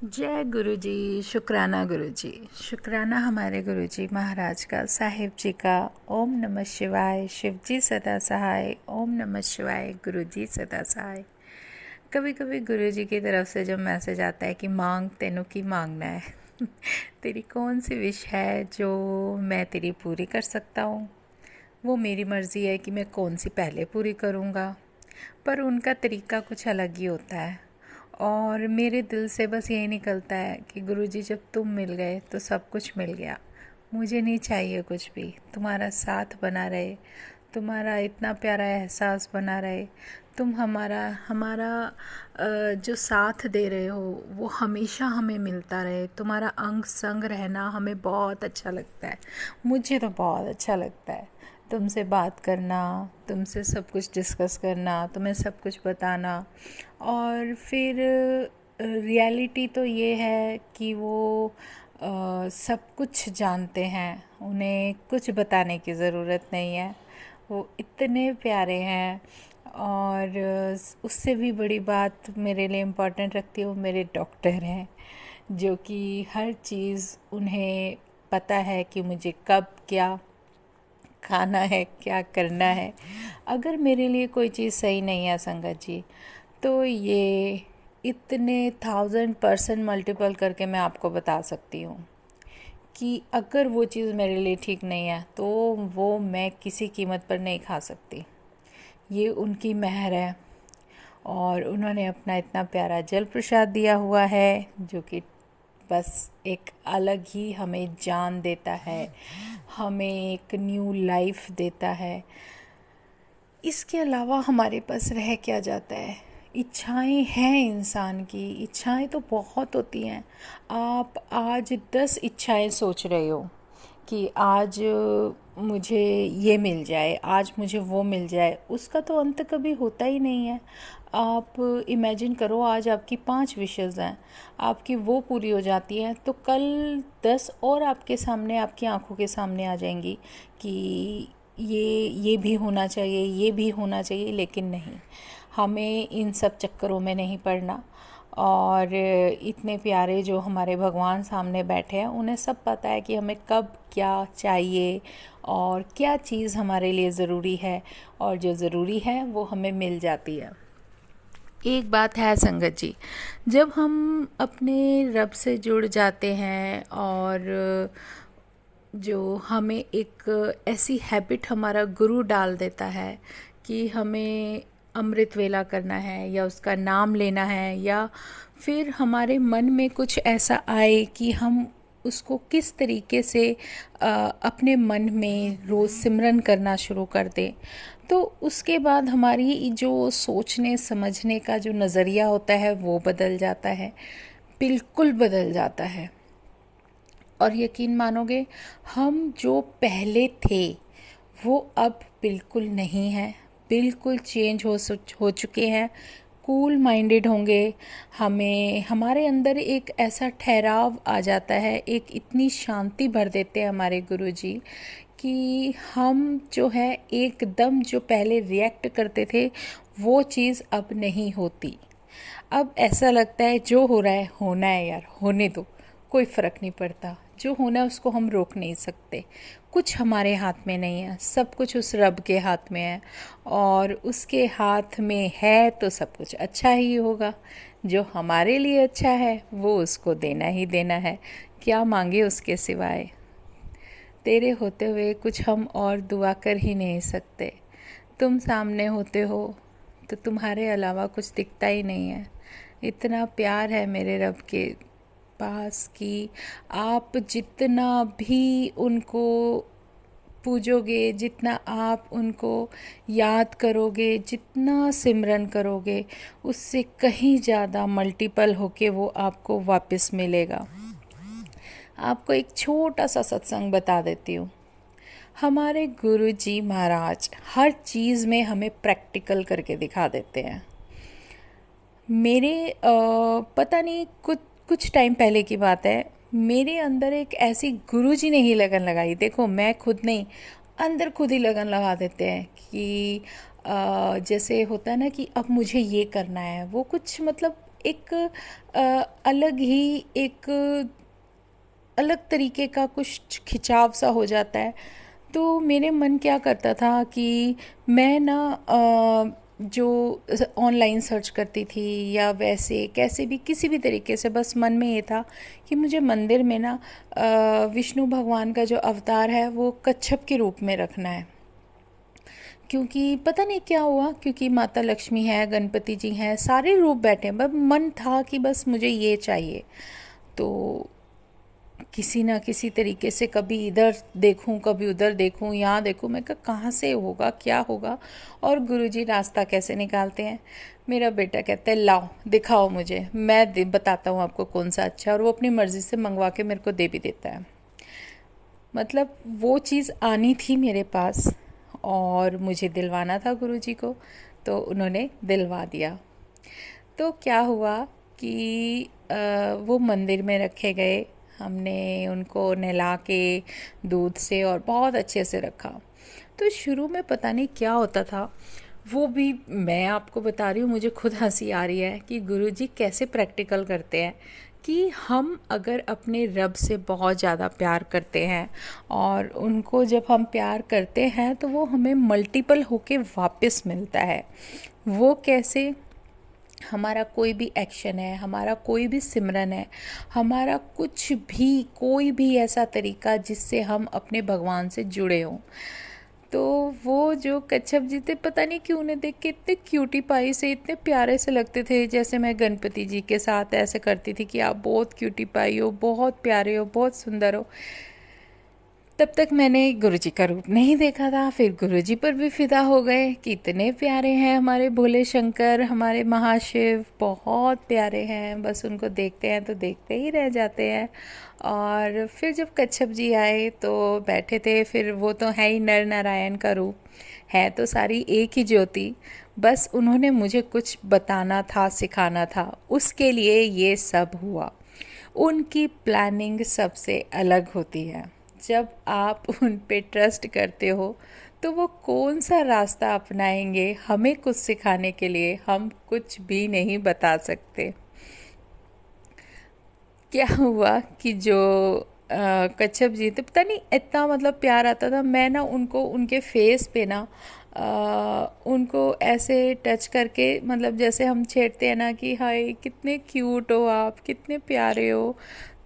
जय गुरु जी। शुक्राना गुरु जी। शुक्राना हमारे गुरु जी महाराज का, साहिब जी का। ओम नमः शिवाय। शिव जी सदा सहाय। ओम नमः शिवाय। गुरु जी सदा सहाय। कभी कभी गुरु जी की तरफ से जब मैसेज आता है कि मांग तेनों की मांगना है तेरी कौन सी विश है जो मैं तेरी पूरी कर सकता हूँ। वो मेरी मर्ज़ी है कि मैं कौन सी पहले पूरी करूँगा, पर उनका तरीका कुछ अलग ही होता है। और मेरे दिल से बस यही निकलता है कि गुरुजी जब तुम मिल गए तो सब कुछ मिल गया। मुझे नहीं चाहिए कुछ भी, तुम्हारा साथ बना रहे, तुम्हारा इतना प्यारा एहसास बना रहे। तुम हमारा हमारा जो साथ दे रहे हो वो हमेशा हमें मिलता रहे। तुम्हारा अंग संग रहना हमें बहुत अच्छा लगता है। मुझे तो बहुत अच्छा लगता है तुमसे बात करना, तुमसे सब कुछ डिस्कस करना, तुम्हें सब कुछ बताना। और फिर रियलिटी तो ये है कि वो सब कुछ जानते हैं, उन्हें कुछ बताने की ज़रूरत नहीं है। वो इतने प्यारे हैं। और उससे भी बड़ी बात मेरे लिए इम्पोर्टेंट रखती है, वो मेरे डॉक्टर हैं, जो कि हर चीज़ उन्हें पता है कि मुझे कब क्या खाना है, क्या करना है। अगर मेरे लिए कोई चीज़ सही नहीं है संगत जी, तो ये इतने 1000% मल्टीपल करके मैं आपको बता सकती हूँ कि अगर वो चीज़ मेरे लिए ठीक नहीं है तो वो मैं किसी कीमत पर नहीं खा सकती। ये उनकी मेहर है। और उन्होंने अपना इतना प्यारा जल प्रसाद दिया हुआ है जो कि बस एक अलग ही हमें जान देता है, हमें एक न्यू लाइफ देता है। इसके अलावा हमारे पास रह क्या जाता है। इच्छाएं हैं इंसान की, इच्छाएं तो बहुत होती हैं। आप आज 10 इच्छाएं सोच रहे हो कि आज मुझे ये मिल जाए, आज मुझे वो मिल जाए, उसका तो अंत कभी होता ही नहीं है। आप इमेजिन करो, आज आपकी 5 विशेज़ हैं, आपकी वो पूरी हो जाती हैं तो कल 10 और आपके सामने, आपकी आंखों के सामने आ जाएंगी कि ये भी होना चाहिए, ये भी होना चाहिए। लेकिन नहीं, हमें इन सब चक्करों में नहीं पड़ना। और इतने प्यारे जो हमारे भगवान सामने बैठे हैं, उन्हें सब पता है कि हमें कब क्या चाहिए और क्या चीज़ हमारे लिए ज़रूरी है। और जो ज़रूरी है वो हमें मिल जाती है। एक बात है संगत जी, जब हम अपने रब से जुड़ जाते हैं और जो हमें एक ऐसी हैबिट हमारा गुरु डाल देता है कि हमें अमृत वेला करना है या उसका नाम लेना है, या फिर हमारे मन में कुछ ऐसा आए कि हम उसको किस तरीके से अपने मन में रोज़ सिमरन करना शुरू कर दें, तो उसके बाद हमारी जो सोचने समझने का जो नज़रिया होता है वो बदल जाता है, बिल्कुल बदल जाता है। और यकीन मानोगे, हम जो पहले थे वो अब बिल्कुल नहीं है, बिल्कुल चेंज हो चुके हैं। कूल माइंडेड होंगे। हमें हमारे अंदर एक ऐसा ठहराव आ जाता है, एक इतनी शांति भर देते हैं हमारे गुरुजी कि हम जो है एकदम जो पहले रिएक्ट करते थे वो चीज़ अब नहीं होती। अब ऐसा लगता है जो हो रहा है होना है यार, होने दो, कोई फ़र्क नहीं पड़ता। जो होना है उसको हम रोक नहीं सकते, कुछ हमारे हाथ में नहीं है, सब कुछ उस रब के हाथ में है। और उसके हाथ में है तो सब कुछ अच्छा ही होगा। जो हमारे लिए अच्छा है वो उसको देना ही देना है। क्या मांगे उसके सिवाय। तेरे होते हुए कुछ हम और दुआ कर ही नहीं सकते। तुम सामने होते हो तो तुम्हारे अलावा कुछ दिखता ही नहीं है। इतना प्यार है मेरे रब के पास कि आप जितना भी उनको पूजोगे, जितना आप उनको याद करोगे, जितना सिमरन करोगे, उससे कहीं ज़्यादा मल्टीपल होके वो आपको वापस मिलेगा। आपको एक छोटा सा सत्संग बता देती हूँ। हमारे गुरु जी महाराज हर चीज़ में हमें प्रैक्टिकल करके दिखा देते हैं। मेरे पता नहीं कुछ टाइम पहले की बात है, मेरे अंदर एक ऐसी गुरुजी ने ही लगन लगाई। देखो, मैं खुद नहीं, अंदर खुद ही लगन लगा देते हैं कि जैसे होता है ना कि अब मुझे ये करना है, वो कुछ मतलब एक अलग ही एक अलग तरीके का कुछ खिंचाव सा हो जाता है। तो मेरे मन क्या करता था कि मैं ना जो ऑनलाइन सर्च करती थी या वैसे कैसे भी किसी भी तरीके से, बस मन में ये था कि मुझे मंदिर में ना विष्णु भगवान का जो अवतार है वो कच्छप के रूप में रखना है। क्योंकि पता नहीं क्या हुआ, क्योंकि माता लक्ष्मी है, गणपति जी हैं, सारे रूप बैठे हैं, बस मन था कि बस मुझे ये चाहिए। तो किसी ना किसी तरीके से कभी इधर देखूं कभी उधर देखूं, यहाँ देखूं, मैं कहाँ से होगा क्या होगा। और गुरुजी रास्ता कैसे निकालते हैं। मेरा बेटा कहता है लाओ दिखाओ मुझे, मैं बताता हूँ आपको कौन सा अच्छा है, और वो अपनी मर्ज़ी से मंगवा के मेरे को दे भी देता है। मतलब वो चीज़ आनी थी मेरे पास और मुझे दिलवाना था गुरुजी को, तो उन्होंने दिलवा दिया। तो क्या हुआ कि वो मंदिर में रखे गए, हमने उनको नहला के दूध से और बहुत अच्छे से रखा। तो शुरू में पता नहीं क्या होता था, वो भी मैं आपको बता रही हूँ, मुझे खुद हंसी आ रही है कि गुरुजी कैसे प्रैक्टिकल करते हैं कि हम अगर अपने रब से बहुत ज़्यादा प्यार करते हैं और उनको जब हम प्यार करते हैं तो वो हमें मल्टीपल होके वापस मिलता है। वो कैसे? हमारा कोई भी एक्शन है, हमारा कोई भी सिमरन है, हमारा कुछ भी कोई भी ऐसा तरीका जिससे हम अपने भगवान से जुड़े हों। तो वो जो कच्छप जी थे, पता नहीं क्यों उन्हें देख के इतने क्यूटी पाई से, इतने प्यारे से लगते थे। जैसे मैं गणपति जी के साथ ऐसे करती थी कि आप बहुत क्यूटी पाई हो, बहुत प्यारे हो, बहुत सुंदर हो। तब तक मैंने गुरुजी का रूप नहीं देखा था। फिर गुरुजी पर भी फिदा हो गए कि इतने प्यारे हैं हमारे भोले शंकर, हमारे महाशिव बहुत प्यारे हैं, बस उनको देखते हैं तो देखते ही रह जाते हैं। और फिर जब कच्छप जी आए तो बैठे थे, फिर वो तो है ही नर नारायण का रूप, है तो सारी एक ही ज्योति, बस उन्होंने मुझे कुछ बताना था, सिखाना था, उसके लिए ये सब हुआ। उनकी प्लानिंग सबसे अलग होती है। जब आप उन पे ट्रस्ट करते हो तो वो कौन सा रास्ता अपनाएंगे हमें कुछ सिखाने के लिए, हम कुछ भी नहीं बता सकते। क्या हुआ कि जो कच्छप जी थे, पता नहीं इतना मतलब प्यार आता था। मैं ना उनको उनके फेस पे ना उनको ऐसे टच करके, मतलब जैसे हम छेड़ते हैं ना कि हाय कितने क्यूट हो आप, कितने प्यारे हो,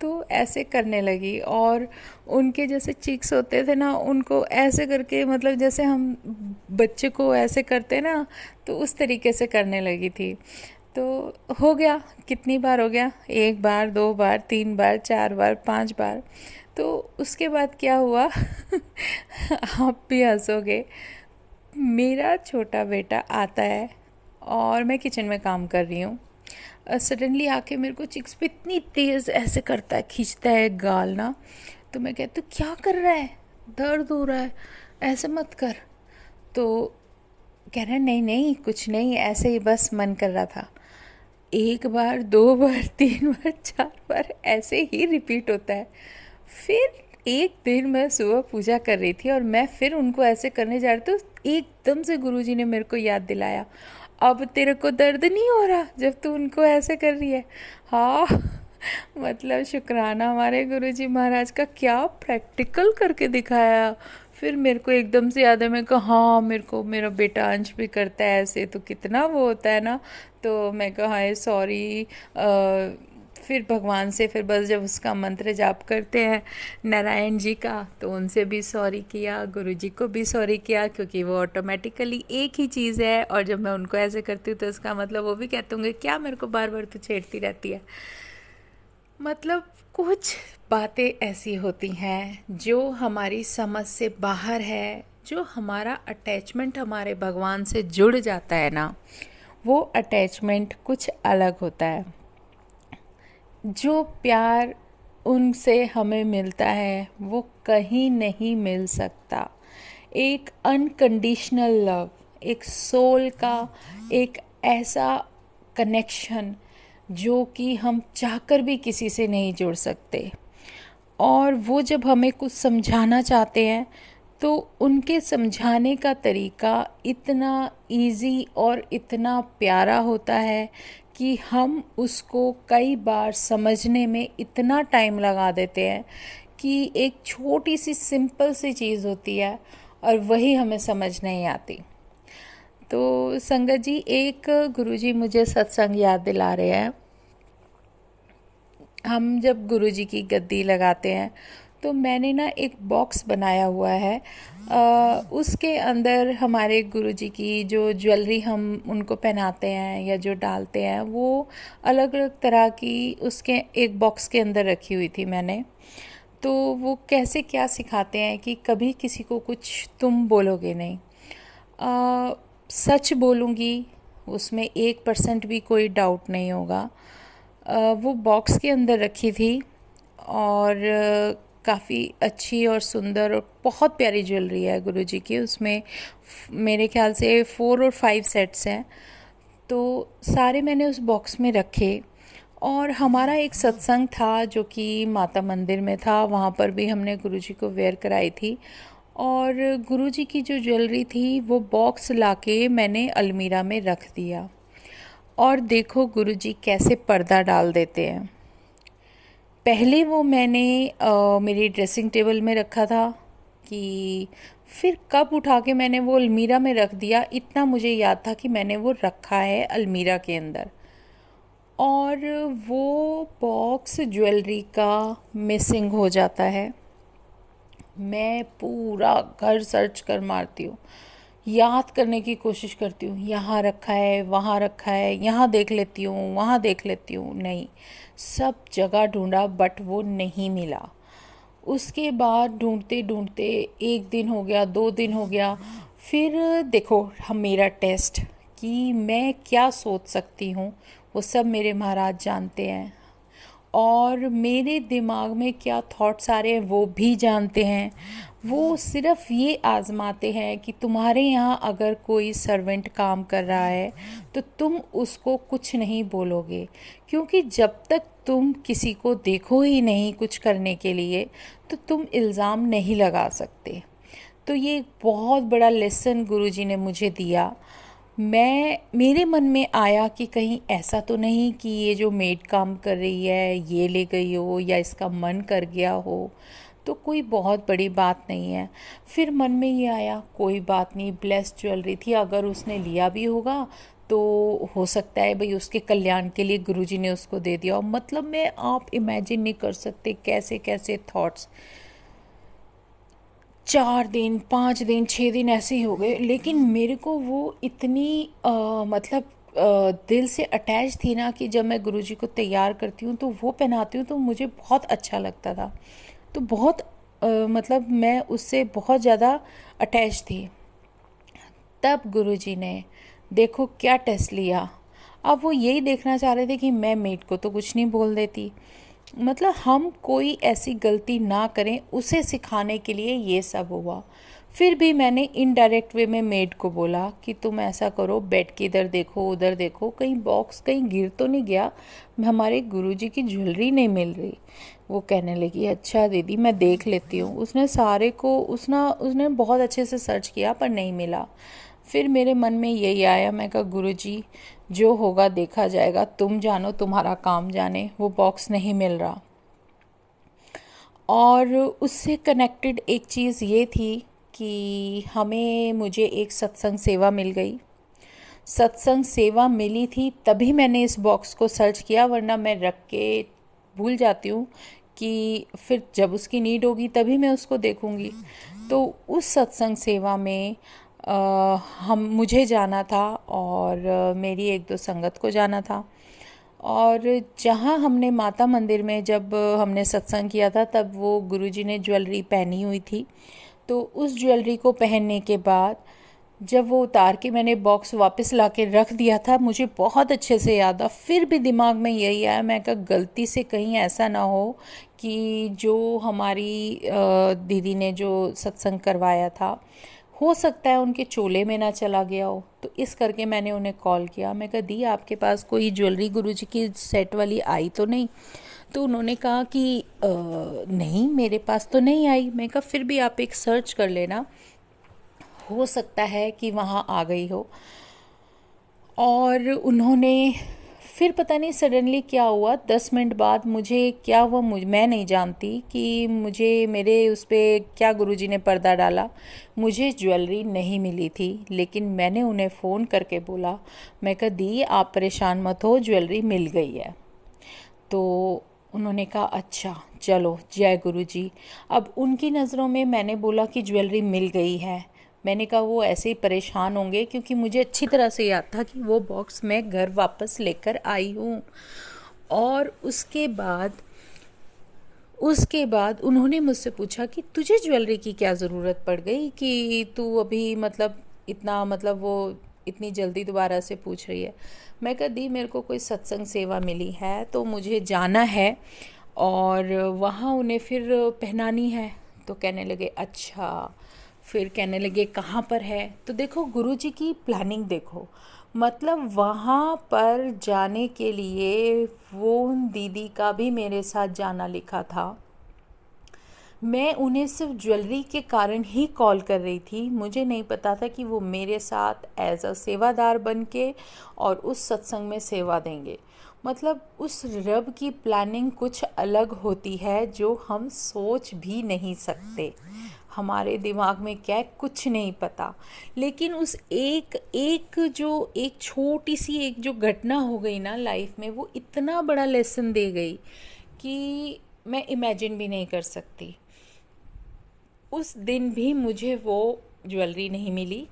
तो ऐसे करने लगी। और उनके जैसे चिक्स होते थे ना, उनको ऐसे करके, मतलब जैसे हम बच्चे को ऐसे करते हैं ना, तो उस तरीके से करने लगी थी। तो हो गया, कितनी बार हो गया, 1 बार 2 बार 3 बार 4 बार 5 बार। तो उसके बाद क्या हुआ आप भी हंसोगे। मेरा छोटा बेटा आता है और मैं किचन में काम कर रही हूँ, सडनली आके मेरे को चिक्स पे इतनी तेज़ ऐसे करता है, खींचता है गाल ना। तो मैं कहती हूँ क्या कर रहा है, दर्द हो रहा है, ऐसे मत कर। तो कह रहा है नहीं नहीं कुछ नहीं, ऐसे ही बस मन कर रहा था। 1 बार 2 बार 3 बार 4 बार ऐसे ही रिपीट होता है। फिर एक दिन मैं सुबह पूजा कर रही थी और मैं फिर उनको ऐसे करने जा रही थी, तो एकदम से गुरुजी ने मेरे को याद दिलाया, अब तेरे को दर्द नहीं हो रहा जब तू उनको ऐसे कर रही है। हाँ मतलब शुक्राना हमारे गुरुजी महाराज का, क्या प्रैक्टिकल करके दिखाया। फिर मेरे को एकदम से याद है, मैं कहा हाँ मेरे को मेरा बेटा अंश भी करता है ऐसे, तो कितना वो होता है ना। तो मैं कहा हाय सॉरी। फिर भगवान से, फिर बस जब उसका मंत्र जाप करते हैं नारायण जी का, तो उनसे भी सॉरी किया, गुरु जी को भी सॉरी किया, क्योंकि वो ऑटोमेटिकली एक ही चीज़ है। और जब मैं उनको ऐसे करती हूँ तो इसका मतलब वो भी कहते होंगे क्या मेरे को बार बार तू छेड़ती रहती है। मतलब कुछ बातें ऐसी होती हैं जो हमारी समझ से बाहर है। जो हमारा अटैचमेंट हमारे भगवान से जुड़ जाता है ना, वो अटैचमेंट कुछ अलग होता है। जो प्यार उनसे हमें मिलता है वो कहीं नहीं मिल सकता। एक अनकंडीशनल लव, एक सोल का एक ऐसा कनेक्शन जो कि हम चाहकर भी किसी से नहीं जुड़ सकते। और वो जब हमें कुछ समझाना चाहते हैं तो उनके समझाने का तरीका इतना इजी और इतना प्यारा होता है कि हम उसको कई बार समझने में इतना टाइम लगा देते हैं कि एक छोटी सी सिंपल सी चीज़ होती है और वही हमें समझ नहीं आती। तो संगत जी, एक गुरुजी मुझे सत्संग याद दिला रहे हैं। हम जब गुरुजी की गद्दी लगाते हैं तो मैंने ना एक बॉक्स बनाया हुआ है। उसके अंदर हमारे गुरुजी की जो ज्वेलरी हम उनको पहनाते हैं या जो डालते हैं वो अलग अलग तरह की उसके एक बॉक्स के अंदर रखी हुई थी मैंने। तो वो कैसे क्या सिखाते हैं कि कभी किसी को कुछ तुम बोलोगे नहीं, सच बोलूँगी, उसमें 1% भी कोई डाउट नहीं होगा। वो बॉक्स के अंदर रखी थी और काफ़ी अच्छी और सुंदर और बहुत प्यारी ज्वेलरी है गुरुजी की। उसमें मेरे ख्याल से 4 और 5 सेट्स हैं। तो सारे मैंने उस बॉक्स में रखे और हमारा एक सत्संग था जो कि माता मंदिर में था, वहाँ पर भी हमने गुरुजी को वेयर कराई थी। और गुरुजी की जो ज्वेलरी थी वो बॉक्स लाके मैंने अलमीरा में रख दिया। और देखो गुरुजी कैसे पर्दा डाल देते हैं। पहले वो मैंने मेरी ड्रेसिंग टेबल में रखा था कि फिर कब उठा के मैंने वो अलमीरा में रख दिया, इतना मुझे याद था कि मैंने वो रखा है अलमीरा के अंदर। और वो बॉक्स ज्वेलरी का मिसिंग हो जाता है। मैं पूरा घर सर्च कर मारती हूँ, याद करने की कोशिश करती हूँ, यहाँ रखा है, वहाँ रखा है, यहाँ देख लेती हूँ, वहाँ देख लेती हूँ, नहीं, सब जगह ढूंढा बट वो नहीं मिला। उसके बाद ढूंढते ढूंढते 1 दिन हो गया, 2 दिन हो गया। फिर देखो हम मेरा टेस्ट कि मैं क्या सोच सकती हूँ वो सब मेरे महाराज जानते हैं, और मेरे दिमाग में क्या थॉट्स आ रहे हैं वो भी जानते हैं। वो सिर्फ ये आजमाते हैं कि तुम्हारे यहाँ अगर कोई सर्वेंट काम कर रहा है तो तुम उसको कुछ नहीं बोलोगे, क्योंकि जब तक तुम किसी को देखो ही नहीं कुछ करने के लिए तो तुम इल्ज़ाम नहीं लगा सकते। तो ये एक बहुत बड़ा लेसन गुरुजी ने मुझे दिया। मेरे मन में आया कि कहीं ऐसा तो नहीं कि ये जो मेड काम कर रही है ये ले गई हो या इसका मन कर गया हो, तो कोई बहुत बड़ी बात नहीं है। फिर मन में ये आया कोई बात नहीं, ब्लेस्ड ज्वेलरी थी, अगर उसने लिया भी होगा तो हो सकता है भाई उसके कल्याण के लिए गुरुजी ने उसको दे दिया। मतलब मैं आप इमेजिन नहीं कर सकते कैसे कैसे थॉट्स। 4 दिन, 5 दिन, 6 दिन ऐसे ही हो गए, लेकिन मेरे को वो इतनी मतलब दिल से अटैच थी ना कि जब मैं गुरुजी को तैयार करती हूँ तो वो पहनाती हूँ तो मुझे बहुत अच्छा लगता था। तो बहुत मतलब मैं उससे बहुत ज़्यादा अटैच थी। तब गुरुजी ने देखो क्या टेस्ट लिया। अब वो यही देखना चाह रहे थे कि मैं मेड को तो कुछ नहीं बोल देती, मतलब हम कोई ऐसी गलती ना करें उसे सिखाने के लिए ये सब हुआ। फिर भी मैंने इनडायरेक्ट वे में मेड को बोला कि तुम ऐसा करो, बेड के इधर देखो, उधर देखो, कहीं बॉक्स कहीं गिर तो नहीं गया, हमारे गुरुजी की ज्वेलरी नहीं मिल रही। वो कहने लगी अच्छा दीदी मैं देख लेती हूँ। उसने सारे को उसने बहुत अच्छे से सर्च किया पर नहीं मिला। फिर मेरे मन में यही आया, मैं कहा गुरुजी जो होगा देखा जाएगा, तुम जानो, तुम्हारा काम जाने, वो बॉक्स नहीं मिल रहा। और उससे कनेक्टेड एक चीज़ ये थी कि मुझे एक सत्संग सेवा मिल गई। सत्संग सेवा मिली थी तभी मैंने इस बॉक्स को सर्च किया, वरना मैं रख के भूल जाती हूँ कि फिर जब उसकी नीड होगी तभी मैं उसको देखूँगी। तो उस सत्संग सेवा में मुझे जाना था और मेरी 1-2 संगत को जाना था। और जहाँ हमने माता मंदिर में जब हमने सत्संग किया था तब वो गुरुजी ने ज्वेलरी पहनी हुई थी। तो उस ज्वेलरी को पहनने के बाद जब वो उतार के मैंने बॉक्स वापस ला के रख दिया था, मुझे बहुत अच्छे से याद आ। फिर भी दिमाग में यही आया, मैं कहा गलती से कहीं ऐसा ना हो कि जो हमारी दीदी ने जो सत्संग करवाया था हो सकता है उनके चोले में ना चला गया हो। तो इस करके मैंने उन्हें कॉल किया, मैं कहा दी आपके पास कोई ज्वेलरी गुरुजी की सेट वाली आई तो नहीं? तो उन्होंने कहा कि नहीं मेरे पास तो नहीं आई। मैं कहा फिर भी आप एक सर्च कर लेना, हो सकता है कि वहाँ आ गई हो। और उन्होंने फिर पता नहीं सडनली क्या हुआ, 10 मिनट बाद मुझे क्या हुआ, मैं नहीं जानती कि मुझे मेरे उस पर क्या गुरुजी ने पर्दा डाला। मुझे ज्वेलरी नहीं मिली थी, लेकिन मैंने उन्हें फ़ोन करके बोला, मैं कहा दी आप परेशान मत हो, ज्वेलरी मिल गई है। तो उन्होंने कहा अच्छा चलो जय गुरुजी। अब उनकी नज़रों में मैंने बोला कि ज्वेलरी मिल गई है, मैंने कहा वो ऐसे ही परेशान होंगे, क्योंकि मुझे अच्छी तरह से याद था कि वो बॉक्स मैं घर वापस लेकर आई हूँ। और उसके बाद उन्होंने मुझसे पूछा कि तुझे ज्वेलरी की क्या ज़रूरत पड़ गई कि तू अभी मतलब इतना मतलब वो इतनी जल्दी दोबारा से पूछ रही है। मैं कहा दी मेरे को कोई सत्संग सेवा मिली है तो मुझे जाना है और वहाँ उन्हें फिर पहनानी है। तो कहने लगे अच्छा, फिर कहने लगे कहाँ पर है। तो देखो गुरुजी की प्लानिंग देखो, मतलब वहाँ पर जाने के लिए वो दीदी का भी मेरे साथ जाना लिखा था। मैं उन्हें सिर्फ ज्वेलरी के कारण ही कॉल कर रही थी, मुझे नहीं पता था कि वो मेरे साथ एज अ सेवादार बन के और उस सत्संग में सेवा देंगे। मतलब उस रब की प्लानिंग कुछ अलग होती है जो हम सोच भी नहीं सकते। हमारे दिमाग में क्या है कुछ नहीं पता। लेकिन उस एक छोटी सी एक जो घटना हो गई ना लाइफ में, वो इतना बड़ा लेसन दे गई कि मैं इमेजिन भी नहीं कर सकती। उस दिन भी मुझे वो ज्वेलरी नहीं मिली।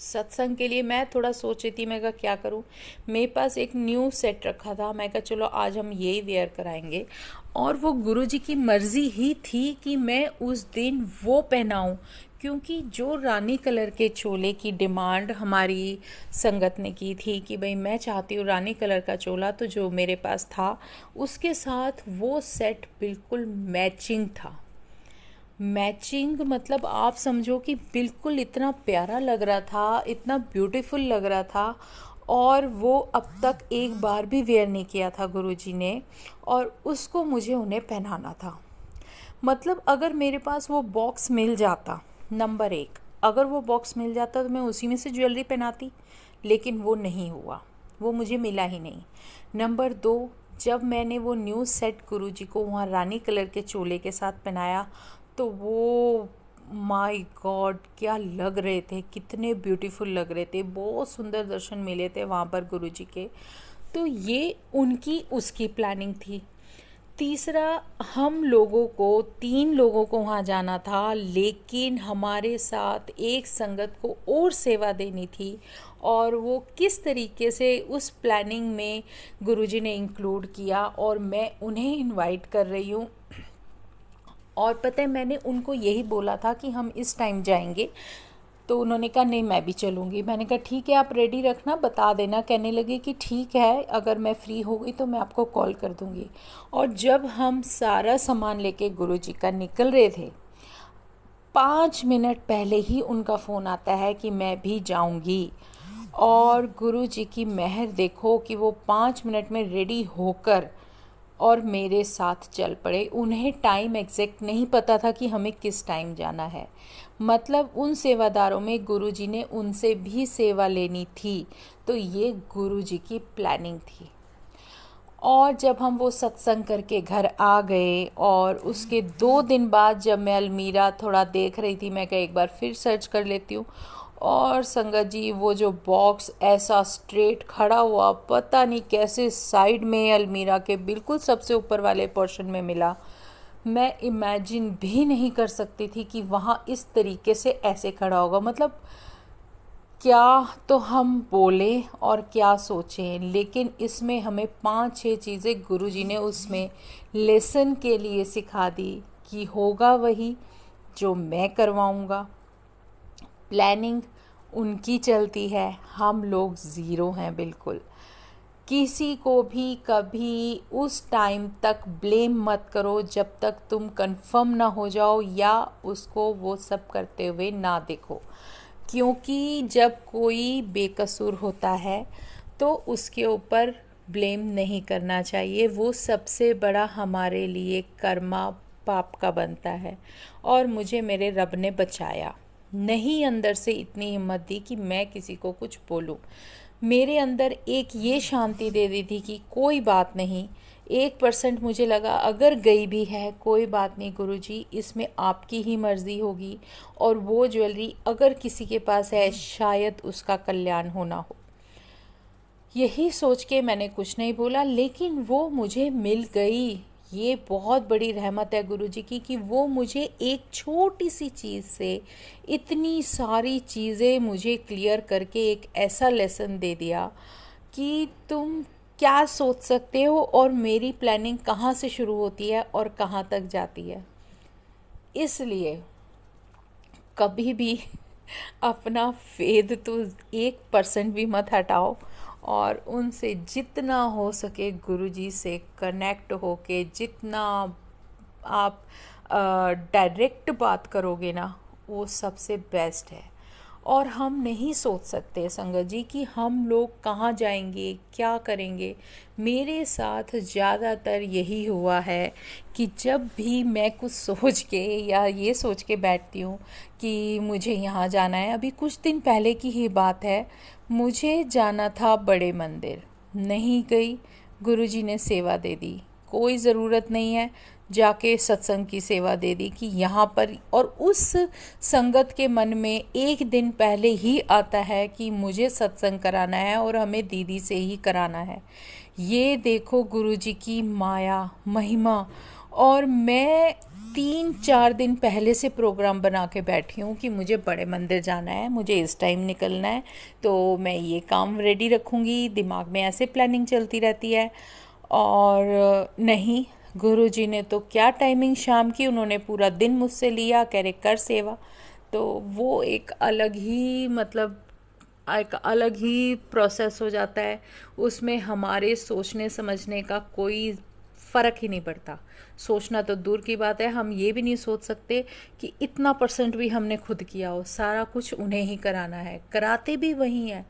सत्संग के लिए मैं थोड़ा सोच रही थी, मैं कहा क्या करूं। मेरे पास एक न्यू सेट रखा था, मैं कहा चलो आज हम यही वेयर कराएंगे। और वो गुरुजी की मर्जी ही थी कि मैं उस दिन वो पहनाऊं, क्योंकि जो रानी कलर के चोले की डिमांड हमारी संगत ने की थी कि भाई मैं चाहती हूँ रानी कलर का चोला, तो जो मेरे पास था उसके साथ वो सेट बिल्कुल मैचिंग था। मैचिंग मतलब आप समझो कि बिल्कुल इतना प्यारा लग रहा था, इतना ब्यूटीफुल लग रहा था। और वो अब तक एक बार भी वेयर नहीं किया था गुरुजी ने, और उसको मुझे उन्हें पहनाना था। मतलब अगर मेरे पास वो बॉक्स मिल जाता, नंबर 1 अगर वो बॉक्स मिल जाता तो मैं उसी में से ज्वेलरी पहनाती, लेकिन वो नहीं हुआ, वो मुझे मिला ही नहीं। नंबर 2, जब मैंने वो न्यू सेट गुरुजी को वहाँ रानी कलर के चोले के साथ पहनाया तो वो माय गॉड क्या लग रहे थे, कितने ब्यूटीफुल लग रहे थे, बहुत सुंदर दर्शन मिले थे वहाँ पर गुरुजी के। तो ये उनकी उसकी प्लानिंग थी। तीसरा, हम लोगों को 3 लोगों को वहाँ जाना था, लेकिन हमारे साथ एक संगत को और सेवा देनी थी, और वो किस तरीके से उस प्लानिंग में गुरुजी ने इंक्लूड किया और मैं उन्हें इनवाइट कर रही हूँ। और पता है मैंने उनको यही बोला था कि हम इस टाइम जाएंगे, तो उन्होंने कहा नहीं मैं भी चलूँगी। मैंने कहा ठीक है आप रेडी रखना, बता देना। कहने लगे कि ठीक है, अगर मैं फ्री हो गई तो मैं आपको कॉल कर दूँगी। और जब हम सारा सामान लेके गुरुजी का निकल रहे थे, 5 मिनट पहले ही उनका फ़ोन आता है कि मैं भी जाऊँगी। और गुरुजी की मेहर देखो कि वो 5 मिनट में रेडी होकर और मेरे साथ चल पड़े। उन्हें टाइम एग्जैक्ट नहीं पता था कि हमें किस टाइम जाना है। मतलब उन सेवादारों में गुरुजी ने उनसे भी सेवा लेनी थी, तो ये गुरुजी की प्लानिंग थी। और जब हम वो सत्संग करके घर आ गए और उसके 2 दिन बाद जब मैं अलमीरा थोड़ा देख रही थी, मैं कहा एक बार फिर सर्च कर लेती हूँ, और संगत जी वो जो बॉक्स ऐसा स्ट्रेट खड़ा हुआ, पता नहीं कैसे साइड में अलमीरा के बिल्कुल सबसे ऊपर वाले पोर्शन में मिला। मैं इमेजिन भी नहीं कर सकती थी कि वहाँ इस तरीके से ऐसे खड़ा होगा। मतलब क्या तो हम बोले और क्या सोचें, लेकिन इसमें हमें 5-6 चीज़ें गुरुजी ने उसमें लेसन के लिए सिखा दी कि होगा वही जो मैं करवाऊँगा। प्लानिंग उनकी चलती है, हम लोग ज़ीरो हैं बिल्कुल। किसी को भी कभी उस टाइम तक ब्लेम मत करो जब तक तुम कंफर्म ना हो जाओ या उसको वो सब करते हुए ना देखो, क्योंकि जब कोई बेकसूर होता है तो उसके ऊपर ब्लेम नहीं करना चाहिए। वो सबसे बड़ा हमारे लिए कर्मा पाप का बनता है। और मुझे मेरे रब ने बचाया नहीं, अंदर से इतनी हिम्मत दी कि मैं किसी को कुछ बोलूं। मेरे अंदर एक ये शांति दे दी थी कि कोई बात नहीं, 1% मुझे लगा अगर गई भी है कोई बात नहीं गुरुजी, इसमें आपकी ही मर्ज़ी होगी, और वो ज्वेलरी अगर किसी के पास है शायद उसका कल्याण होना हो। यही सोच के मैंने कुछ नहीं बोला, लेकिन वो मुझे मिल गई। ये बहुत बड़ी रहमत है गुरुजी की कि वो मुझे एक छोटी सी चीज़ से इतनी सारी चीज़ें मुझे क्लियर करके एक ऐसा लेसन दे दिया कि तुम क्या सोच सकते हो और मेरी प्लानिंग कहाँ से शुरू होती है और कहाँ तक जाती है। इसलिए कभी भी अपना फेथ तो 1% भी मत हटाओ, और उनसे जितना हो सके गुरुजी से कनेक्ट होके जितना आप डायरेक्ट बात करोगे ना, वो सबसे बेस्ट है। और हम नहीं सोच सकते संगत जी कि हम लोग कहाँ जाएंगे, क्या करेंगे। मेरे साथ ज़्यादातर यही हुआ है कि जब भी मैं कुछ सोच के या ये सोच के बैठती हूँ कि मुझे यहाँ जाना है, अभी कुछ दिन पहले की ही बात है, मुझे जाना था बड़े मंदिर, नहीं गई, गुरुजी ने सेवा दे दी, कोई ज़रूरत नहीं है, जाके सत्संग की सेवा दे दी कि यहाँ पर। और उस संगत के मन में एक दिन पहले ही आता है कि मुझे सत्संग कराना है और हमें दीदी से ही कराना है। ये देखो गुरुजी की माया महिमा। और मैं 3-4 दिन पहले से प्रोग्राम बना के बैठी हूँ कि मुझे बड़े मंदिर जाना है, मुझे इस टाइम निकलना है, तो मैं ये काम रेडी रखूँगी। दिमाग में ऐसे प्लानिंग चलती रहती है। और नहीं, गुरुजी ने तो क्या टाइमिंग शाम की, उन्होंने पूरा दिन मुझसे लिया, कह रहे कर सेवा। तो वो एक अलग ही मतलब एक अलग ही प्रोसेस हो जाता है। उसमें हमारे सोचने समझने का कोई फ़र्क ही नहीं पड़ता। सोचना तो दूर की बात है, हम ये भी नहीं सोच सकते कि इतना % भी हमने खुद किया हो। सारा कुछ उन्हें ही कराना है, कराते भी वही हैं,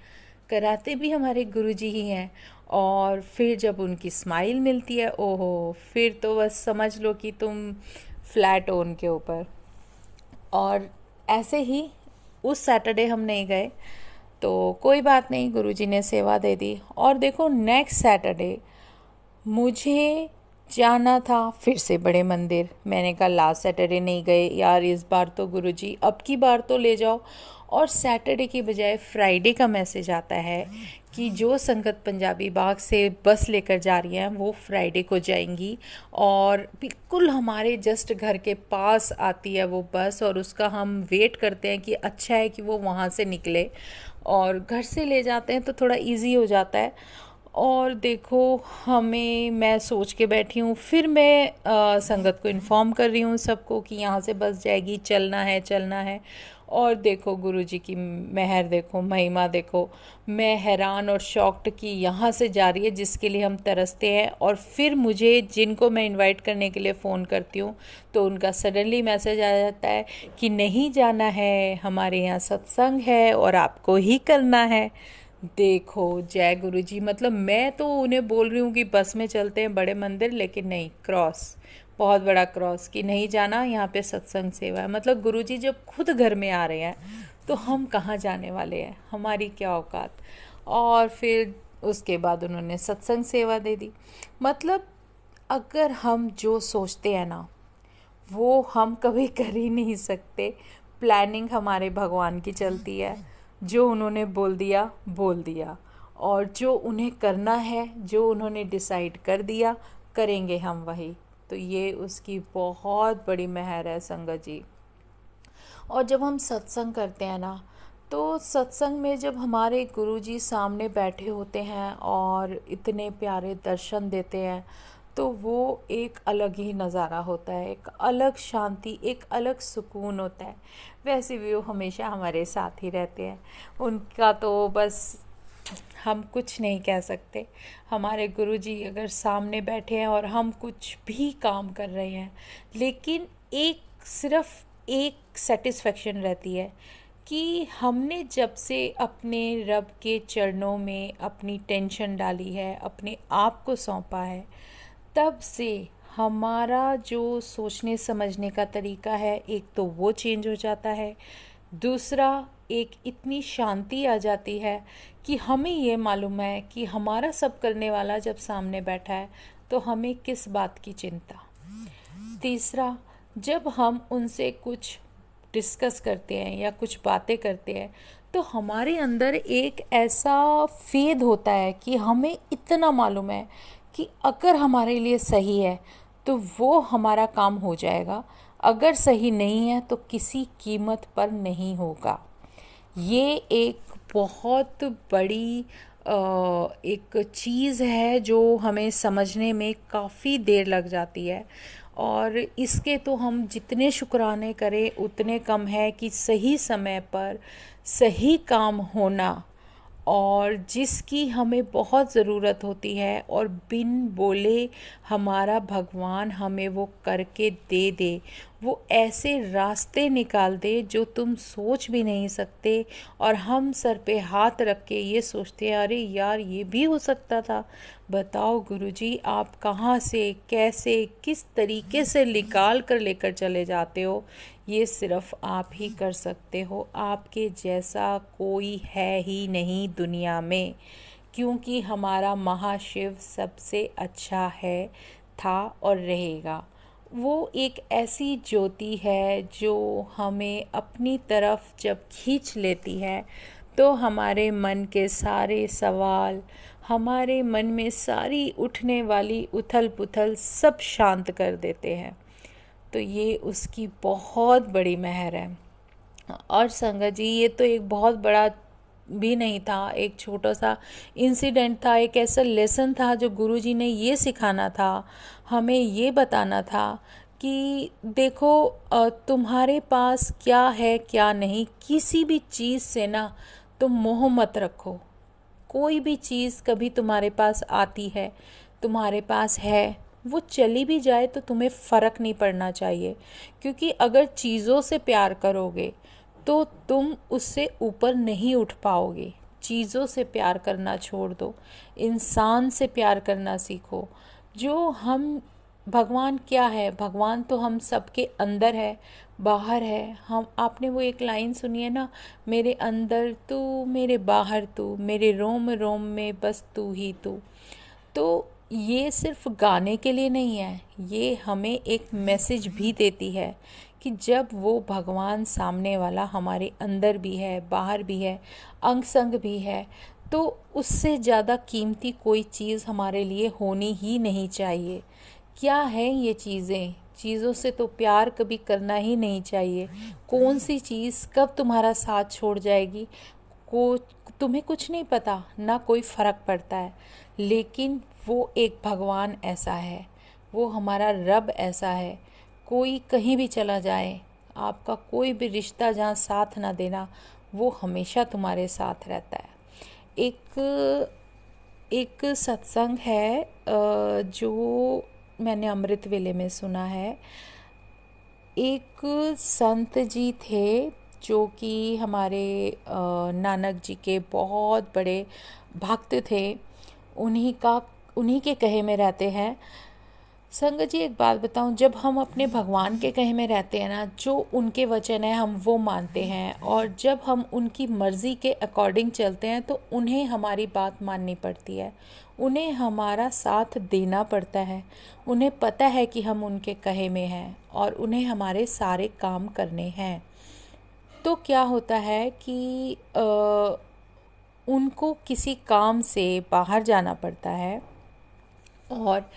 कराते भी हमारे गुरुजी ही हैं। और फिर जब उनकी स्माइल मिलती है, ओहो, फिर तो बस समझ लो कि तुम फ्लैट हो उनके ऊपर। और ऐसे ही उस सैटरडे हम नहीं गए, तो कोई बात नहीं, गुरुजी ने सेवा दे दी। और देखो नेक्स्ट सैटरडे मुझे जाना था फिर से बड़े मंदिर। मैंने कहा लास्ट सैटरडे नहीं गए यार, इस बार तो गुरुजी अब की बार तो ले जाओ। और सैटरडे की बजाय फ्राइडे का मैसेज आता है कि जो संगत पंजाबी बाग से बस लेकर जा रही हैं वो फ्राइडे को जाएंगी, और बिल्कुल हमारे जस्ट घर के पास आती है वो बस, और उसका हम वेट करते हैं कि अच्छा है कि वो वहाँ से निकले, और घर से ले जाते हैं तो थोड़ा इजी हो जाता है। और देखो मैं सोच के बैठी हूँ, फिर मैं संगत को इन्फॉर्म कर रही हूँ सबको कि यहाँ से बस जाएगी, चलना है चलना है। और देखो गुरुजी की मेहर देखो, महिमा देखो, मैं हैरान और शॉक्ड कि यहाँ से जा रही है जिसके लिए हम तरसते हैं। और फिर मुझे जिनको मैं इनवाइट करने के लिए फ़ोन करती हूँ तो उनका सडनली मैसेज आ जाता है कि नहीं जाना है, हमारे यहाँ सत्संग है और आपको ही करना है। देखो जय गुरुजी, मतलब मैं तो उन्हें बोल रही हूँ कि बस में चलते हैं बड़े मंदिर, लेकिन नहीं, क्रॉस, बहुत बड़ा क्रॉस कि नहीं जाना, यहाँ पे सत्संग सेवा है। मतलब गुरुजी जब खुद घर में आ रहे हैं तो हम कहाँ जाने वाले हैं, हमारी क्या औकात। और फिर उसके बाद उन्होंने सत्संग सेवा दे दी। मतलब अगर हम जो सोचते हैं ना वो हम कभी कर ही नहीं सकते। प्लानिंग हमारे भगवान की चलती है, जो उन्होंने बोल दिया, और जो उन्हें करना है, जो उन्होंने डिसाइड कर दिया, करेंगे हम वही। तो ये उसकी बहुत बड़ी मेहर है संगत जी। और जब हम सत्संग करते हैं ना, तो सत्संग में जब हमारे गुरुजी सामने बैठे होते हैं और इतने प्यारे दर्शन देते हैं, तो वो एक अलग ही नज़ारा होता है, एक अलग शांति, एक अलग सुकून होता है। वैसे भी वो हमेशा हमारे साथ ही रहते हैं, उनका तो बस हम कुछ नहीं कह सकते। हमारे गुरुजी अगर सामने बैठे हैं और हम कुछ भी काम कर रहे हैं, लेकिन सिर्फ एक सेटिस्फेक्शन रहती है कि हमने जब से अपने रब के चरणों में अपनी टेंशन डाली है, अपने आप को सौंपा है, तब से हमारा जो सोचने समझने का तरीका है, एक तो वो चेंज हो जाता है, दूसरा एक इतनी शांति आ जाती है कि हमें ये मालूम है कि हमारा सब करने वाला जब सामने बैठा है तो हमें किस बात की चिंता। तीसरा, जब हम उनसे कुछ डिस्कस करते हैं या कुछ बातें करते हैं तो हमारे अंदर एक ऐसा फेद होता है कि हमें इतना मालूम है कि अगर हमारे लिए सही है तो वो हमारा काम हो जाएगा, अगर सही नहीं है तो किसी कीमत पर नहीं होगा। ये एक बहुत बड़ी एक चीज़ है जो हमें समझने में काफ़ी देर लग जाती है, और इसके तो हम जितने शुक्राने करें उतने कम है कि सही समय पर सही काम होना, और जिसकी हमें बहुत ज़रूरत होती है और बिन बोले हमारा भगवान हमें वो करके दे दे, वो ऐसे रास्ते निकाल दे जो तुम सोच भी नहीं सकते, और हम सर पे हाथ रख के ये सोचते हैं अरे यार ये भी हो सकता था। बताओ गुरुजी, आप कहाँ से कैसे किस तरीके से निकाल कर लेकर चले जाते हो, ये सिर्फ आप ही कर सकते हो। आपके जैसा कोई है ही नहीं दुनिया में, क्योंकि हमारा महाशिव सबसे अच्छा है, था और रहेगा। वो एक ऐसी ज्योति है जो हमें अपनी तरफ जब खींच लेती है तो हमारे मन के सारे सवाल, हमारे मन में सारी उठने वाली उथल पुथल सब शांत कर देते हैं। तो ये उसकी बहुत बड़ी मेहर है। और संगत जी, ये तो एक बहुत बड़ा भी नहीं था, एक छोटा सा इंसिडेंट था, एक ऐसा लेसन था जो गुरुजी ने ये सिखाना था, हमें ये बताना था कि देखो तुम्हारे पास क्या है क्या नहीं, किसी भी चीज़ से ना तुम मोह मत रखो। कोई भी चीज़ कभी तुम्हारे पास आती है, तुम्हारे पास है, वो चली भी जाए तो तुम्हें फ़र्क नहीं पड़ना चाहिए, क्योंकि अगर चीज़ों से प्यार करोगे तो तुम उससे ऊपर नहीं उठ पाओगे। चीज़ों से प्यार करना छोड़ दो, इंसान से प्यार करना सीखो। जो हम भगवान क्या है, भगवान तो हम सबके अंदर है, बाहर है। हम आपने वो एक लाइन सुनी है ना, मेरे अंदर तू मेरे बाहर तू, मेरे रोम रोम में बस तू ही तू। तो ये सिर्फ गाने के लिए नहीं है, ये हमें एक मैसेज भी देती है कि जब वो भगवान सामने वाला हमारे अंदर भी है, बाहर भी है, अंग संग भी है, तो उससे ज़्यादा कीमती कोई चीज़ हमारे लिए होनी ही नहीं चाहिए। क्या है ये चीज़ें? चीज़ों से तो प्यार कभी करना ही नहीं चाहिए। कौन सी चीज़ कब तुम्हारा साथ छोड़ जाएगी को तुम्हें कुछ नहीं पता, ना कोई फ़र्क पड़ता है। लेकिन वो एक भगवान ऐसा है, वो हमारा रब ऐसा है, कोई कहीं भी चला जाए, आपका कोई भी रिश्ता जहाँ साथ ना देना, वो हमेशा तुम्हारे साथ रहता है। एक सत्संग है जो मैंने अमृत वेले में सुना है। एक संत जी थे जो कि हमारे नानक जी के बहुत बड़े भक्त थे, उन्हीं के कहे में रहते हैं। संगत जी, एक बात बताऊं, जब हम अपने भगवान के कहे में रहते हैं ना, जो उनके वचन है हम वो मानते हैं, और जब हम उनकी मर्ज़ी के अकॉर्डिंग चलते हैं तो उन्हें हमारी बात माननी पड़ती है, उन्हें हमारा साथ देना पड़ता है। उन्हें पता है कि हम उनके कहे में हैं और उन्हें हमारे सारे काम करने हैं। तो क्या होता है कि उनको किसी काम से बाहर जाना पड़ता है, और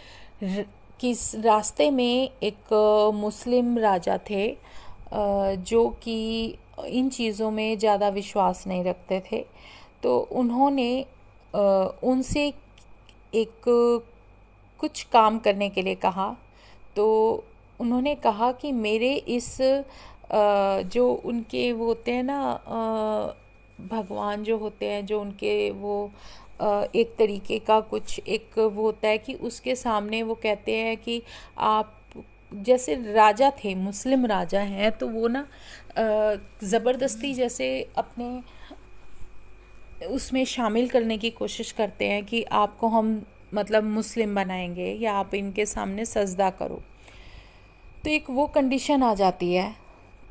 किस रास्ते में एक मुस्लिम राजा थे जो कि इन चीज़ों में ज़्यादा विश्वास नहीं रखते थे। तो उन्होंने उनसे एक कुछ काम करने के लिए कहा। तो उन्होंने कहा कि मेरे इस जो उनके वो होते हैं ना, भगवान जो होते हैं, जो उनके वो एक तरीके का कुछ एक वो होता है कि उसके सामने वो कहते हैं कि आप जैसे राजा थे, मुस्लिम राजा हैं, तो वो ना ज़बरदस्ती जैसे अपने उसमें शामिल करने की कोशिश करते हैं कि आपको हम मतलब मुस्लिम बनाएंगे या आप इनके सामने सजदा करो। तो एक वो कंडीशन आ जाती है।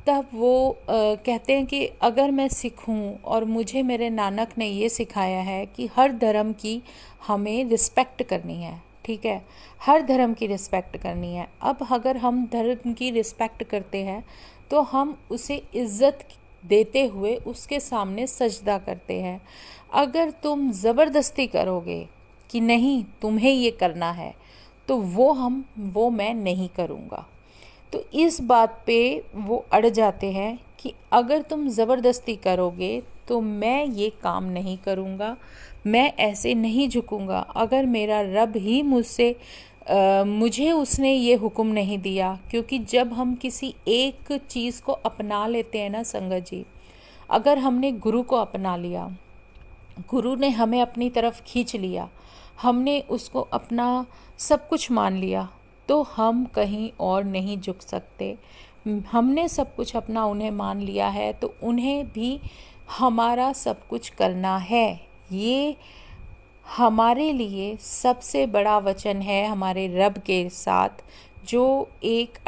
तब वो कहते हैं कि अगर मैं सिख हूँ और मुझे मेरे नानक ने ये सिखाया है कि हर धर्म की हमें रिस्पेक्ट करनी है, ठीक है, हर धर्म की रिस्पेक्ट करनी है। अब अगर हम धर्म की रिस्पेक्ट करते हैं तो हम उसे इज्जत देते हुए उसके सामने सजदा करते हैं। अगर तुम ज़बरदस्ती करोगे कि नहीं तुम्हें ये करना है, तो वो मैं नहीं करूँगा। तो इस बात पे वो अड़ जाते हैं कि अगर तुम ज़बरदस्ती करोगे तो मैं ये काम नहीं करूँगा, मैं ऐसे नहीं झुकूँगा। अगर मेरा रब ही मुझे उसने ये हुक्म नहीं दिया, क्योंकि जब हम किसी एक चीज़ को अपना लेते हैं ना संगत जी, अगर हमने गुरु को अपना लिया, गुरु ने हमें अपनी तरफ खींच लिया, हमने उसको अपना सब कुछ मान लिया, तो हम कहीं और नहीं झुक सकते। हमने सब कुछ अपना उन्हें मान लिया है तो उन्हें भी हमारा सब कुछ करना है। ये हमारे लिए सबसे बड़ा वचन है हमारे रब के साथ, जो एक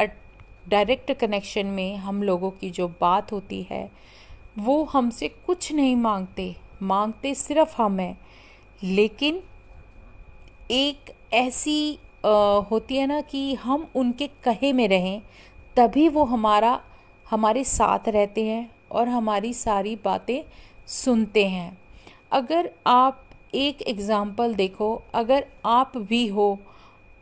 डायरेक्ट कनेक्शन में हम लोगों की जो बात होती है, वो हमसे कुछ नहीं मांगते सिर्फ हम हैं। लेकिन एक ऐसी होती है ना कि हम उनके कहे में रहें, तभी वो हमारे साथ रहते हैं और हमारी सारी बातें सुनते हैं। अगर आप एक एग्ज़ाम्पल देखो, अगर आप भी हो,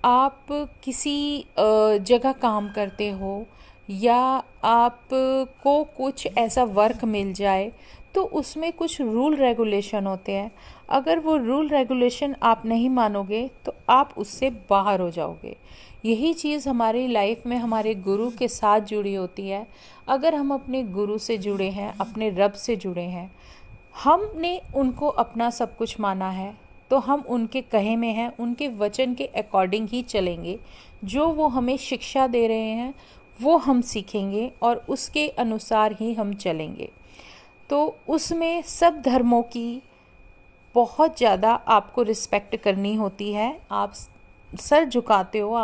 आप किसी जगह काम करते हो या आपको कुछ ऐसा वर्क मिल जाए, तो उसमें कुछ रूल रेगुलेशन होते हैं। अगर वो रूल रेगुलेशन आप नहीं मानोगे तो आप उससे बाहर हो जाओगे। यही चीज़ हमारी लाइफ में हमारे गुरु के साथ जुड़ी होती है। अगर हम अपने गुरु से जुड़े हैं, अपने रब से जुड़े हैं, हमने उनको अपना सब कुछ माना है, तो हम उनके कहे में हैं, उनके वचन के अकॉर्डिंग ही चलेंगे। जो वो हमें शिक्षा दे रहे हैं वो हम सीखेंगे और उसके अनुसार ही हम चलेंगे। तो उसमें सब धर्मों की बहुत ज़्यादा आपको रिस्पेक्ट करनी होती है। आप सर झुकाते हो,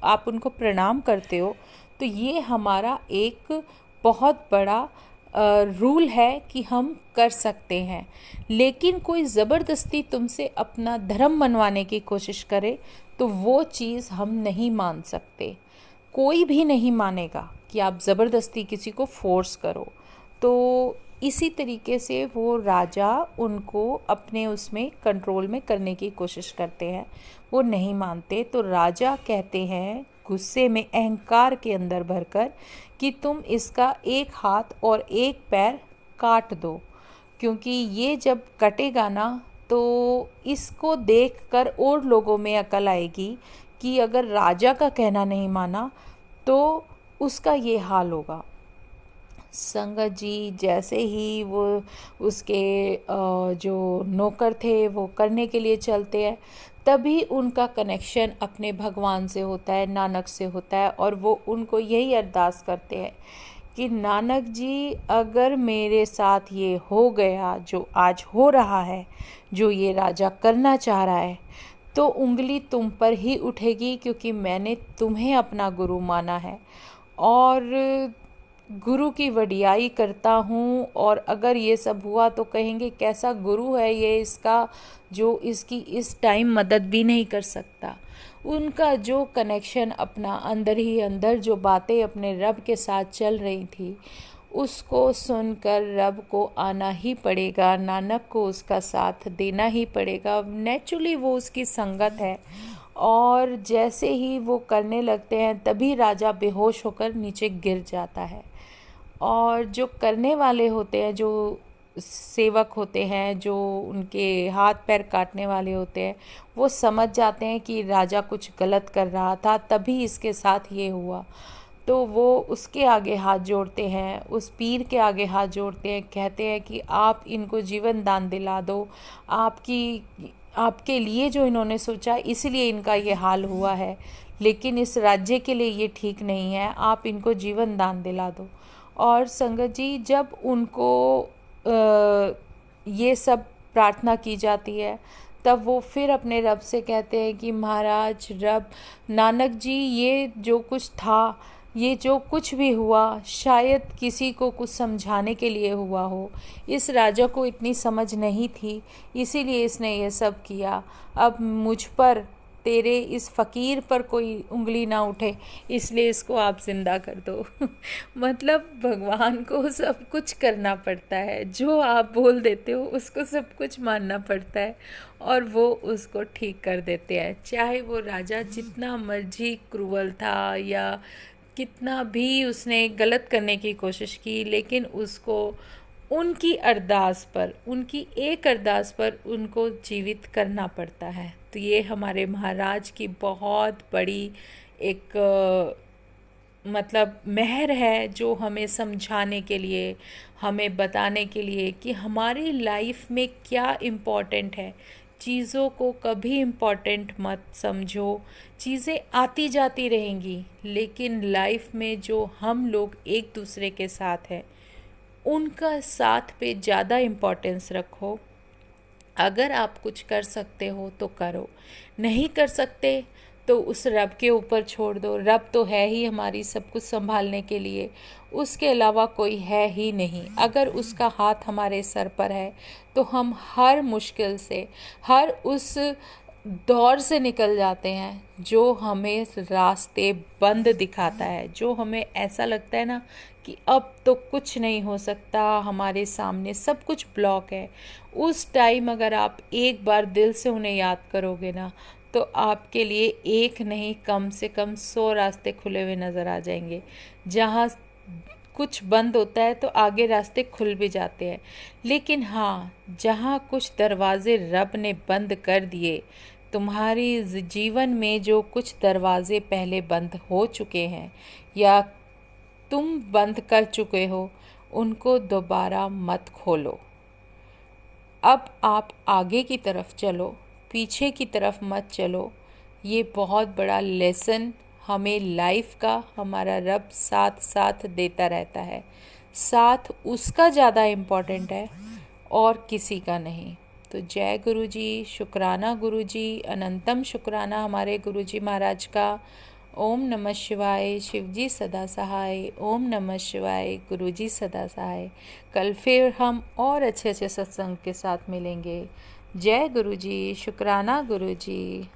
आप उनको प्रणाम करते हो, तो ये हमारा एक बहुत बड़ा रूल है कि हम कर सकते हैं। लेकिन कोई ज़बरदस्ती तुमसे अपना धर्म मनवाने की कोशिश करे तो वो चीज़ हम नहीं मान सकते। कोई भी नहीं मानेगा कि आप ज़बरदस्ती किसी को फोर्स करो। तो इसी तरीके से वो राजा उनको अपने उसमें कंट्रोल में करने की कोशिश करते हैं, वो नहीं मानते। तो राजा कहते हैं गुस्से में, अहंकार के अंदर भरकर, कि तुम इसका एक हाथ और एक पैर काट दो, क्योंकि ये जब कटेगा ना तो इसको देखकर और लोगों में अकल आएगी कि अगर राजा का कहना नहीं माना तो उसका ये हाल होगा। संगत जी जैसे ही वो उसके जो नौकर थे वो करने के लिए चलते हैं, तभी उनका कनेक्शन अपने भगवान से होता है, नानक से होता है, और वो उनको यही अरदास करते हैं कि नानक जी अगर मेरे साथ ये हो गया जो आज हो रहा है, जो ये राजा करना चाह रहा है, तो उंगली तुम पर ही उठेगी, क्योंकि मैंने तुम्हें अपना गुरु माना है और गुरु की वडियाई करता हूँ। और अगर ये सब हुआ तो कहेंगे कैसा गुरु है ये, इसका जो इसकी इस टाइम मदद भी नहीं कर सकता। उनका जो कनेक्शन अपना अंदर ही अंदर जो बातें अपने रब के साथ चल रही थी, उसको सुनकर रब को आना ही पड़ेगा, नानक को उसका साथ देना ही पड़ेगा। नेचुरली वो उसकी संगत है। और जैसे ही वो करने लगते हैं तभी राजा बेहोश होकर नीचे गिर जाता है। और जो करने वाले होते हैं, जो सेवक होते हैं, जो उनके हाथ पैर काटने वाले होते हैं, वो समझ जाते हैं कि राजा कुछ गलत कर रहा था, तभी इसके साथ ये हुआ। तो वो उसके आगे हाथ जोड़ते हैं, उस पीर के आगे हाथ जोड़ते हैं, कहते हैं कि आप इनको जीवन दान दिला दो, आपके लिए जो इन्होंने सोचा इसलिए इनका ये हाल हुआ है, लेकिन इस राज्य के लिए ये ठीक नहीं है, आप इनको जीवन दान दिला दो। और संगत जी जब उनको ये सब प्रार्थना की जाती है, तब वो फिर अपने रब से कहते हैं कि महाराज रब, नानक जी ये जो कुछ था ये जो कुछ भी हुआ शायद किसी को कुछ समझाने के लिए हुआ हो। इस राजा को इतनी समझ नहीं थी, इसीलिए इसने ये सब किया। अब मुझ पर, तेरे इस फ़कीर पर कोई उंगली ना उठे, इसलिए इसको आप ज़िंदा कर दो। मतलब भगवान को सब कुछ करना पड़ता है, जो आप बोल देते हो उसको सब कुछ मानना पड़ता है और वो उसको ठीक कर देते हैं। चाहे वो राजा जितना मर्जी क्रूअल था या कितना भी उसने गलत करने की कोशिश की, लेकिन उसको उनकी अरदास पर, उनकी एक अरदास पर उनको जीवित करना पड़ता है। तो ये हमारे महाराज की बहुत बड़ी एक मतलब मेहर है, जो हमें समझाने के लिए, हमें बताने के लिए कि हमारी लाइफ में क्या इम्पोर्टेंट है। चीज़ों को कभी इम्पोर्टेंट मत समझो, चीज़ें आती जाती रहेंगी, लेकिन लाइफ में जो हम लोग एक दूसरे के साथ हैं उनका साथ पे ज़्यादा इम्पोर्टेंस रखो। अगर आप कुछ कर सकते हो तो करो, नहीं कर सकते तो उस रब के ऊपर छोड़ दो। रब तो है ही हमारी सब कुछ संभालने के लिए, उसके अलावा कोई है ही नहीं। अगर उसका हाथ हमारे सर पर है तो हम हर मुश्किल से, हर उस दौर से निकल जाते हैं जो हमें रास्ते बंद दिखाता है, जो हमें ऐसा लगता है ना कि अब तो कुछ नहीं हो सकता, हमारे सामने सब कुछ ब्लॉक है। उस टाइम अगर आप एक बार दिल से उन्हें याद करोगे ना, तो आपके लिए एक नहीं कम से कम 100 रास्ते खुले हुए नज़र आ जाएंगे। जहाँ कुछ बंद होता है तो आगे रास्ते खुल भी जाते हैं, लेकिन हाँ, जहाँ कुछ दरवाजे रब ने बंद कर दिए, तुम्हारी जीवन में जो कुछ दरवाजे पहले बंद हो चुके हैं या तुम बंद कर चुके हो, उनको दोबारा मत खोलो। अब आप आगे की तरफ चलो, पीछे की तरफ मत चलो। ये बहुत बड़ा लेसन हमें लाइफ का हमारा रब साथ साथ देता रहता है। साथ उसका ज़्यादा इम्पोर्टेंट है और किसी का नहीं। तो जय गुरु जी, शुक्राना गुरु जी, अनंतम शुक्राना हमारे गुरु जी महाराज का। ओम नमः शिवाय, शिवजी सदा सहाय। ओम नमः शिवाय, गुरुजी सदा सहाय। कल फिर हम और अच्छे अच्छे सत्संग के साथ मिलेंगे। जय गुरु जी, शुक्राना गुरु जी।